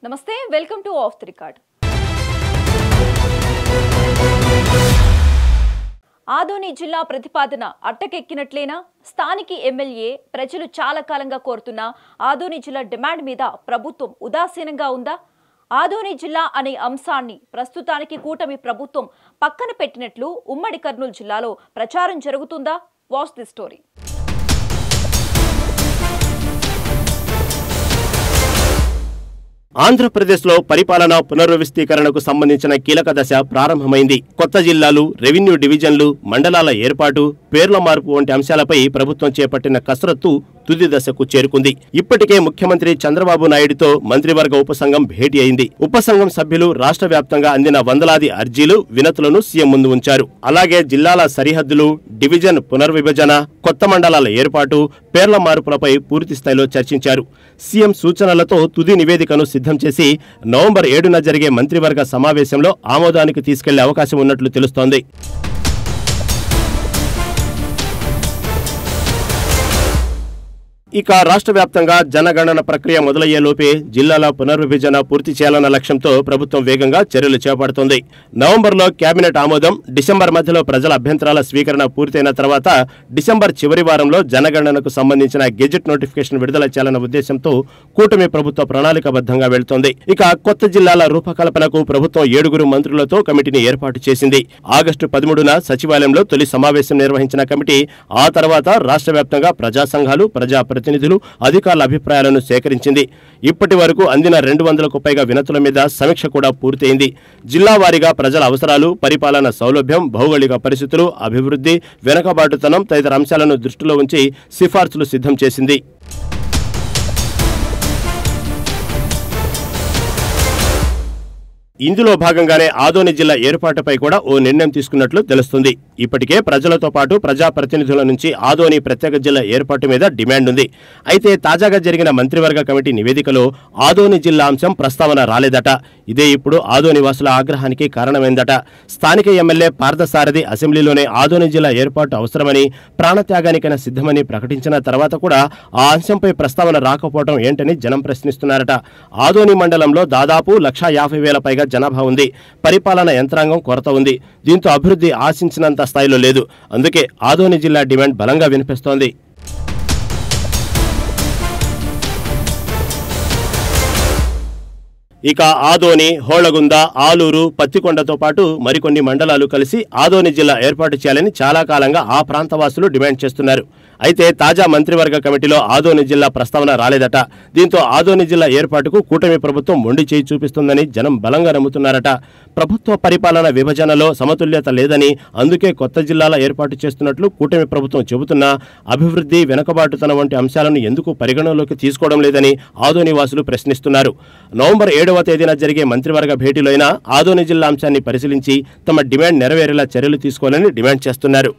నమస్తే welcome to of the record. Adoni జిల్లా ప్రతిపాదన అట్టకెక్కినట్లేనా? స్థానిక ఎమ్మెల్యే ప్రజలు చాలా కాలంగా కోరుతున్న ఆదోని జిల్లా డిమాండ్ మీద ప్రభుత్వం ఉదాసీనంగా ఉందా? ఆదోని జిల్లా అనే అంశాన్ని ప్రస్తుతానికి కూటమి ప్రభుత్వం పక్కన పెట్టినట్లు ఉమ్మడి కర్నూలు జిల్లాలో ప్రచారం జరుగుతుందా? Watch the story. ఆంధ్రప్రదేశ్లో పరిపాలనా పునర్వ్యవస్థీకరణకు సంబంధించిన కీలక దశ ప్రారంభమైంది. కొత్త జిల్లాలు, రెవెన్యూ డివిజన్లు, మండలాల ఏర్పాటు, పేర్ల మార్పు వంటి అంశాలపై ప్రభుత్వం చేపట్టిన కసరత్తు తుది దశకు చేరుకుంది. ఇప్పటికే ముఖ్యమంత్రి చంద్రబాబు నాయుడుతో మంత్రివర్గ ఉపసంఘం భేటీ అయింది. ఉపసంఘం సభ్యులు రాష్ట్ర వ్యాప్తంగా అందిన వందలాది అర్జీలు, వినతులను సీఎం ముందు ఉంచారు. అలాగే జిల్లాల సరిహద్దులు, డివిజన్ పునర్విభజన, కొత్త మండలాల ఏర్పాటు, పేర్ల మార్పులపై పూర్తి స్థాయిలో చర్చించారు. సీఎం సూచనలతో తుది నివేదికను సిద్ధం చేసి నవంబర్ 7న జరిగే మంత్రివర్గ సమావేశంలో ఆమోదానికి తీసుకెళ్లే అవకాశం ఉన్నట్లు తెలుస్తోంది. ఇక రాష్ట్ర వ్యాప్తంగా జనగణన ప్రక్రియ మొదలయ్యేలోపే జిల్లాల పునర్విభజన పూర్తి చేయాలన్న లక్ష్యంతో ప్రభుత్వం వేగంగా చర్యలు చేపడుతోంది. నవంబర్లో కేబినెట్ ఆమోదం, డిసెంబర్ మధ్యలో ప్రజల అభ్యంతరాల స్వీకరణ పూర్తయిన తర్వాత డిసెంబర్ చివరి వారంలో జనగణనకు సంబంధించిన గెజెట్ నోటిఫికేషన్ విడుదల చేయాలన్న ఉద్దేశంతో కూటమి ప్రభుత్వ ప్రణాళికాబద్ధంగా వెళుతోంది. ఇక కొత్త జిల్లాల రూపకల్పనకు ప్రభుత్వం 7 మంత్రులతో కమిటీని ఏర్పాటు చేసింది. ఆగస్టు 13న సచివాలయంలో తొలి సమావేశం నిర్వహించిన కమిటీ ఆ తర్వాత రాష్ట్ర వ్యాప్తంగా ప్రజా సంఘాలు, ప్రతినిధులు, అధికారుల అభిప్రాయాలను సేకరించింది. ఇప్పటి వరకు అందిన 200కు పైగా వినతుల మీద సమీక్ష కూడా పూర్తయింది. జిల్లా వారీగా ప్రజల అవసరాలు, పరిపాలన సౌలభ్యం, భౌగోళిక పరిస్థితులు, అభివృద్ధి, వెనుకబాటుతనం తదితర అంశాలను దృష్టిలో ఉంచి సిఫార్సులు సిద్ధం చేసింది. ఇందులో భాగంగానే ఆదోని జిల్లా ఏర్పాటుపై కూడా ఓ నిర్ణయం తీసుకున్నట్లు తెలుస్తుంది. ఇప్పటికే ప్రజలతో పాటు ప్రజాప్రతినిధుల నుంచి ఆదోని ప్రత్యేక జిల్లా ఏర్పాటు మీద డిమాండ్ ఉంది. అయితే తాజాగా జరిగిన మంత్రివర్గ కమిటీ నివేదికలో ఆదోని జిల్లా అంశం ప్రస్తావన రాలేదట. ఇదే ఇప్పుడు ఆదోని వాసుల ఆగ్రహానికి కారణమైందట. స్థానిక ఎమ్మెల్యే పార్థసారథి అసెంబ్లీలోనే ఆదోని జిల్లా ఏర్పాటు అవసరమని, ప్రాణత్యాగానికైనా సిద్ధమని ప్రకటించిన తర్వాత కూడా ఆ అంశంపై ప్రస్తావన రాకపోవడం ఏంటని జనం ప్రశ్నిస్తున్నారట. ఆదోని మండలంలో దాదాపు 1,50,000 పైగా జనాభా ఉంది. పరిపాలన యంత్రాంగం కొరత ఉంది. దీంతో అభివృద్ధి ఆశించినంత స్థాయిలో లేదు. అందుకే ఆదోని జిల్లా డిమాండ్ బలంగా వినిపిస్తోంది. ఇక ఆదోని, హోళగుంద, ఆలూరు, పత్తికొండతో పాటు మరికొన్ని మండలాలు కలిసి ఆదోని జిల్లా ఏర్పాటు చేయాలని చాలా కాలంగా ఆ ప్రాంతవాసులు డిమాండ్ చేస్తున్నారు. అయితే తాజా మంత్రివర్గ కమిటీలో ఆదోని జిల్లా ప్రస్తావన రాలేదట. దీంతో ఆదోని జిల్లా ఏర్పాటుకు కూటమి ప్రభుత్వం మొండి చేయి చూపిస్తుందని జనం బలంగా నమ్ముతున్నారట. ప్రభుత్వ పరిపాలన విభజనలో సమతుల్యత లేదని, అందుకే కొత్త జిల్లాల ఏర్పాటు చేస్తున్నట్లు కూటమి ప్రభుత్వం చెబుతున్నా అభివృద్ధి, వెనుకబాటుతనం వంటి అంశాలను ఎందుకు పరిగణలోకి తీసుకోవడం లేదని ఆదోని వాసులు ప్రశ్నిస్తున్నారు. నవంబర్ 7వ తేదీన జరిగే మంత్రివర్గ భేటీలోనైనా ఆదోని జిల్లా అంశాన్ని పరిశీలించి తమ డిమాండ్ నెరవేరేలా చర్యలు తీసుకోవాలని డిమాండ్ చేస్తున్నారు.